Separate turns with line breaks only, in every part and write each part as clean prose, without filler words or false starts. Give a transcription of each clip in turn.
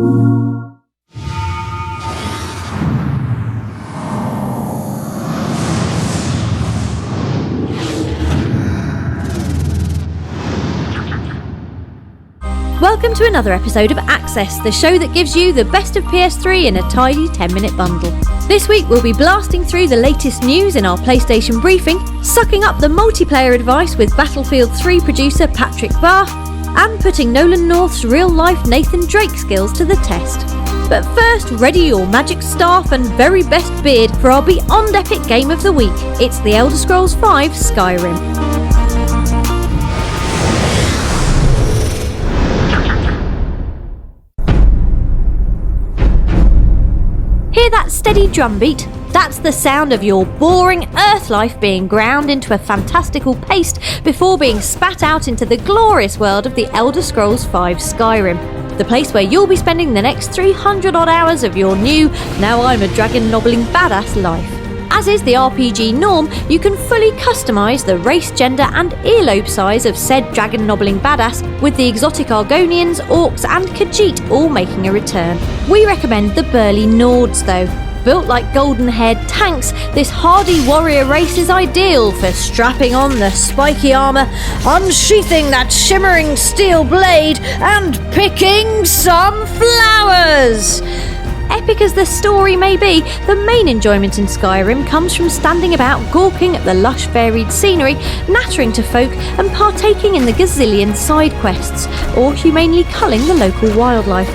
Welcome to another episode of Access, the show that gives you the best of PS3 in a tidy 10-minute bundle. This week we'll be blasting through the latest news in our PlayStation briefing, sucking up the multiplayer advice with Battlefield 3 producer Patrick Barr, and putting Nolan North's real-life Nathan Drake skills to the test. But first, ready your magic staff and very best beard for our beyond epic game of the week. It's The Elder Scrolls V Skyrim. Hear that steady drumbeat? That's the sound of your boring earth life being ground into a fantastical paste before being spat out into the glorious world of The Elder Scrolls V Skyrim, the place where you'll be spending the next 300 odd hours of your new, now I'm a dragon nobbling badass life. As is the RPG norm, you can fully customise the race, gender and earlobe size of said dragon nobbling badass, with the exotic Argonians, Orcs and Khajiit all making a return. We recommend the burly Nords though. Built like golden-haired tanks, this hardy warrior race is ideal for strapping on the spiky armour, unsheathing that shimmering steel blade and picking some flowers! Epic as the story may be, the main enjoyment in Skyrim comes from standing about gawking at the lush varied scenery, nattering to folk and partaking in the gazillion side quests, or humanely culling the local wildlife.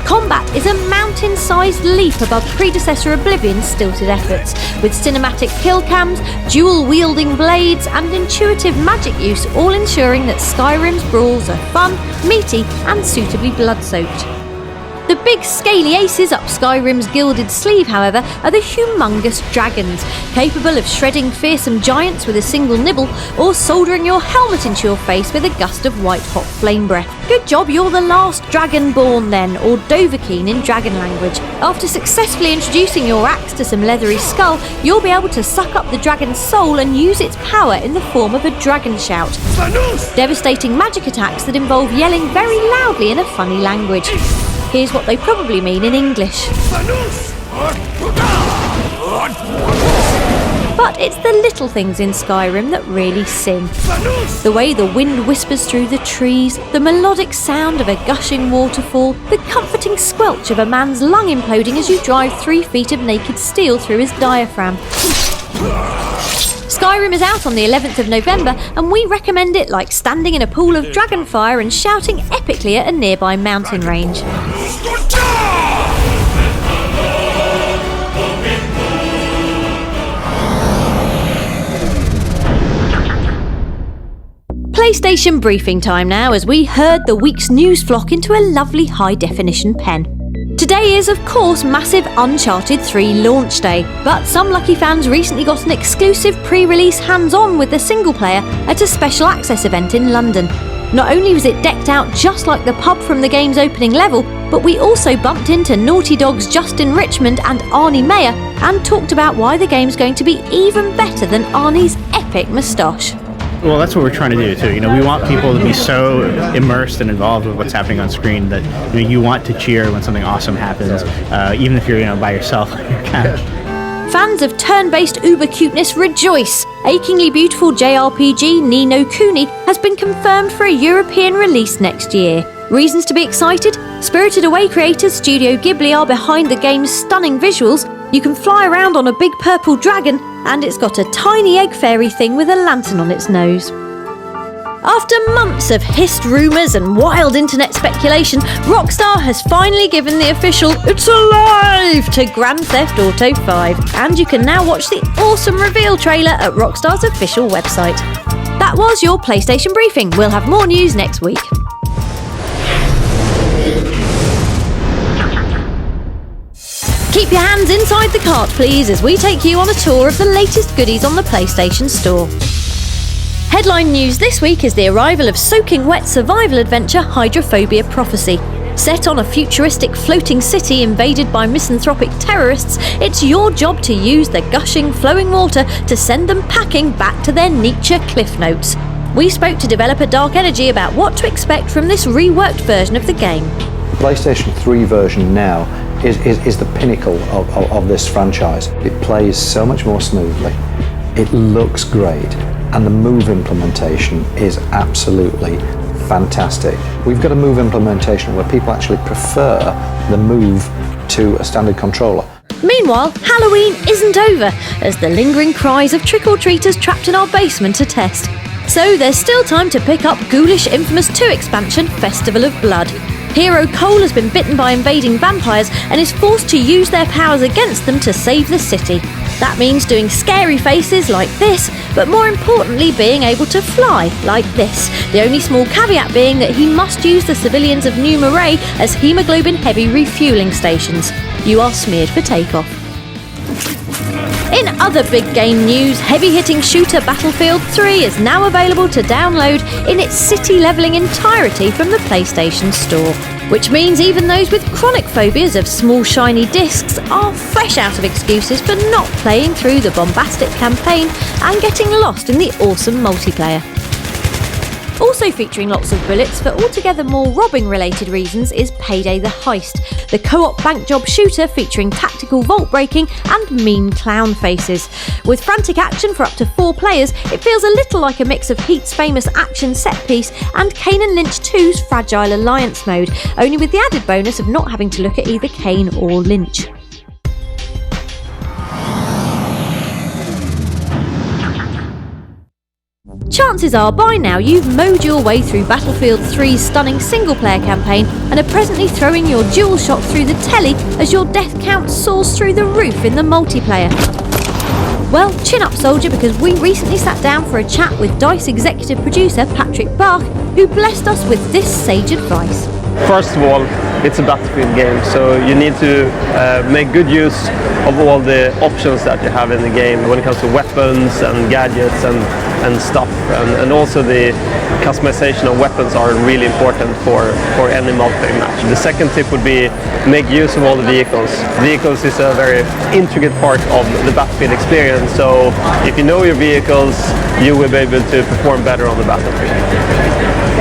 Combat is a mountain-sized leap above predecessor Oblivion's stilted efforts, with cinematic kill cams, dual-wielding blades and intuitive magic use all ensuring that Skyrim's brawls are fun, meaty and suitably blood-soaked. The big scaly aces up Skyrim's gilded sleeve, however, are the humongous dragons, capable of shredding fearsome giants with a single nibble or soldering your helmet into your face with a gust of white-hot flame breath. Good job you're the last dragonborn then, or Dovahkiin in dragon language. After successfully introducing your axe to some leathery skull, you'll be able to suck up the dragon's soul and use its power in the form of a dragon shout. Devastating magic attacks that involve yelling very loudly in a funny language. Here's what they probably mean in English. But it's the little things in Skyrim that really sing. The way the wind whispers through the trees, the melodic sound of a gushing waterfall, the comforting squelch of a man's lung imploding as you drive 3 feet of naked steel through his diaphragm. Skyrim is out on the 11th of November and we recommend it like standing in a pool of dragonfire and shouting epically at a nearby mountain range. PlayStation briefing time now as we herd the week's news flock into a lovely high-definition pen. Today is, of course, massive Uncharted 3 launch day, but some lucky fans recently got an exclusive pre-release hands-on with the single player at a special access event in London. Not only was it decked out just like the pub from the game's opening level, but we also bumped into Naughty Dog's Justin Richmond and Arnie Mayer and talked about why the game's going to be even better than Arnie's epic moustache.
Well, that's what we're trying to do too. We want people to be so immersed and involved with what's happening on screen that you want to cheer when something awesome happens, even if you're by yourself on your couch.
Fans of turn-based uber cuteness rejoice! Achingly beautiful JRPG Ni no Kuni has been confirmed for a European release next year. Reasons to be excited? Spirited Away creators Studio Ghibli are behind the game's stunning visuals. You can fly around on a big purple dragon, and it's got a tiny egg fairy thing with a lantern on its nose. After months of hissed rumours and wild internet speculation, Rockstar has finally given the official "It's alive" to Grand Theft Auto 5, and you can now watch the awesome reveal trailer at Rockstar's official website. That was your PlayStation briefing. We'll have more news next week. Keep your hands inside the cart, please, as we take you on a tour of the latest goodies on the PlayStation Store. Headline news this week is the arrival of soaking wet survival adventure Hydrophobia Prophecy. Set on a futuristic floating city invaded by misanthropic terrorists, it's your job to use the gushing, flowing water to send them packing back to their Nietzsche cliff notes. We spoke to developer Dark Energy about what to expect from this reworked version of the game.
PlayStation 3 version now is the pinnacle of this franchise. It plays so much more smoothly, it looks great, and the Move implementation is absolutely fantastic. We've got a Move implementation where people actually prefer the Move to a standard controller.
Meanwhile, Halloween isn't over, as the lingering cries of trick-or-treaters trapped in our basement attest. So there's still time to pick up Ghoulish Infamous 2 expansion, Festival of Blood. Hero Cole has been bitten by invading vampires and is forced to use their powers against them to save the city. That means doing scary faces like this, but more importantly being able to fly like this. The only small caveat being that he must use the civilians of New Marais as hemoglobin-heavy refueling stations. You are smeared for takeoff. In other big game news, heavy-hitting shooter Battlefield 3 is now available to download in its city-levelling entirety from the PlayStation Store. Which means even those with chronic phobias of small shiny discs are fresh out of excuses for not playing through the bombastic campaign and getting lost in the awesome multiplayer. Also featuring lots of bullets for altogether more robbing-related reasons is Payday the Heist, the co-op bank job shooter featuring tactical vault breaking and mean clown faces. With frantic action for up to 4 players, it feels a little like a mix of Heat's famous action set piece and Kane and Lynch 2's Fragile Alliance mode, only with the added bonus of not having to look at either Kane or Lynch. Chances are by now you've mowed your way through Battlefield 3's stunning single-player campaign and are presently throwing your dual shot through the telly as your death count soars through the roof in the multiplayer. Well, chin up soldier, because we recently sat down for a chat with DICE executive producer Patrick Bach, who blessed us with this sage advice.
First of all, it's a Battlefield game, so you need to make good use of all the options that you have in the game when it comes to weapons and gadgets and stuff, and also the customization of weapons are really important for any multiplayer match. The second tip would be make use of all the vehicles. Vehicles is a very intricate part of the Battlefield experience, so if you know your vehicles, you will be able to perform better on the battlefield.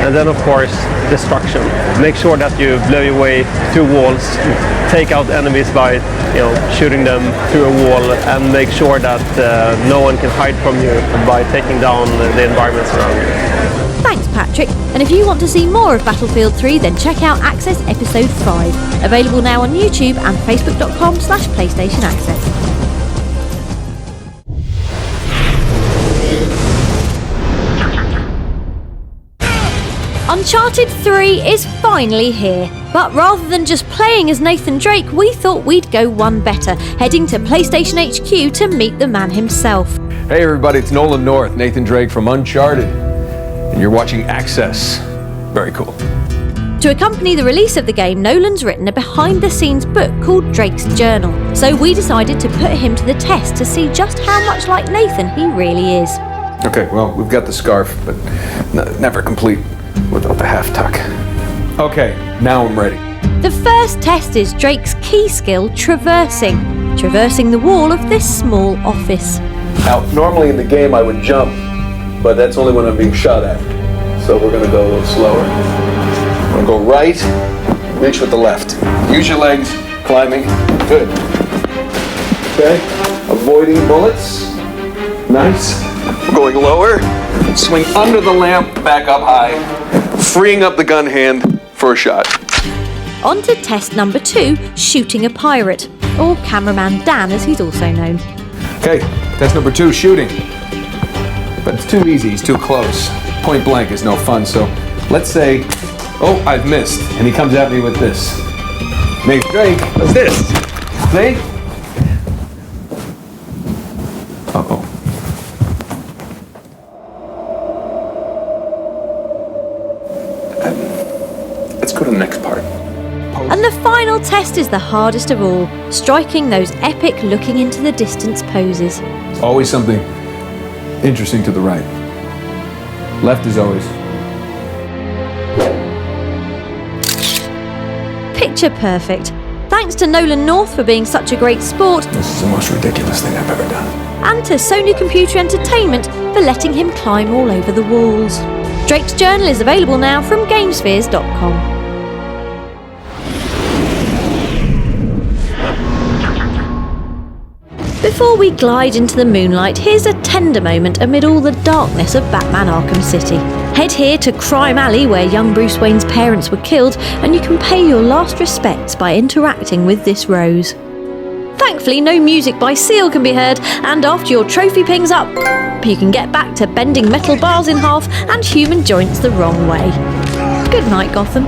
And then of course, destruction. Make sure that you blow your way through walls, take out enemies by shooting them through a wall, and make sure that no one can hide from you by taking down the environments around you.
Thanks, Patrick. And if you want to see more of Battlefield 3, then check out Access Episode 5. Available now on YouTube and facebook.com/PlayStation Access. Uncharted 3 is finally here, but rather than just playing as Nathan Drake, we thought we'd go one better, heading to PlayStation HQ to meet the man himself.
Hey everybody, it's Nolan North, Nathan Drake from Uncharted, and you're watching Access. Very cool.
To accompany the release of the game, Nolan's written a behind-the-scenes book called Drake's Journal, so we decided to put him to the test to see just how much like Nathan he really is.
Okay, well, we've got the scarf, but never complete without the half tuck. Okay, now I'm ready.
The first test is Drake's key skill, traversing the wall of this small office.
Now, normally in the game I would jump, but that's only when I'm being shot at. So we're gonna go a little slower. I'm gonna go right, reach with the left. Use your legs, climbing, good. Okay, avoiding bullets, nice. Going lower, swing under the lamp, back up high, freeing up the gun hand for a shot.
On to test number 2, shooting a pirate, or cameraman Dan as he's also known.
Okay, test number 2, shooting. But it's too easy, he's too close. Point blank is no fun, so let's say, oh, I've missed, and he comes at me with this. Nate Drake, what's this? See? Uh-oh. Let's go to the next part.
And the final test is the hardest of all, striking those epic looking into the distance poses.
Always something interesting to the right. Left is always.
Picture perfect. Thanks to Nolan North for being such a great sport,
This is the most ridiculous thing I've ever done.
and to Sony Computer Entertainment for letting him climb all over the walls. Drake's Journal is available now from Gamespheres.com. Before we glide into the moonlight, here's a tender moment amid all the darkness of Batman Arkham City. Head here to Crime Alley, where young Bruce Wayne's parents were killed, and you can pay your last respects by interacting with this rose. Thankfully, no music by Seal can be heard, and after your trophy pings up, you can get back to bending metal bars in half and human joints the wrong way. Good night, Gotham.